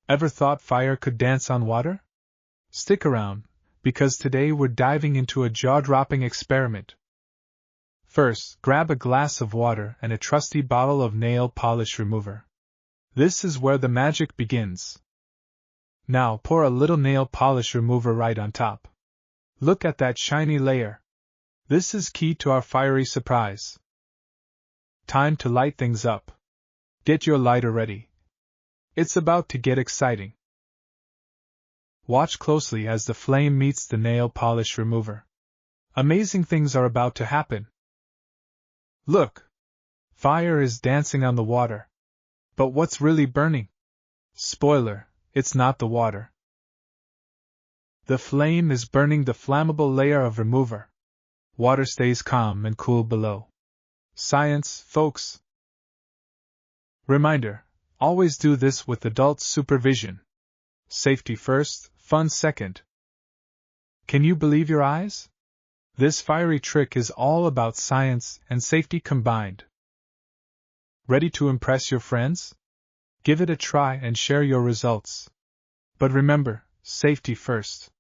Ever thought fire could dance on water? Stick around, because today we're diving into a jaw-dropping experiment. First, grab a glass of water and a trusty bottle of nail polish remover. This is where the magic begins. Now pour a little nail polish remover right on top. Look at that shiny layer. This is key to our fiery surprise. Time to light things up. Get your lighter ready. It's about to get exciting. Watch closely as the flame meets the nail polish remover. Amazing things are about to happen. Look! Fire is dancing on the water. But what's really burning? Spoiler, it's not the water. The flame is burning the flammable layer of remover. Water stays calm and cool below. Science, folks! Reminder, always do this with adult supervision. Safety first, fun second. Can you believe your eyes? This fiery trick is all about science and safety combined. Ready to impress your friends? Give it a try and share your results. But remember, safety first.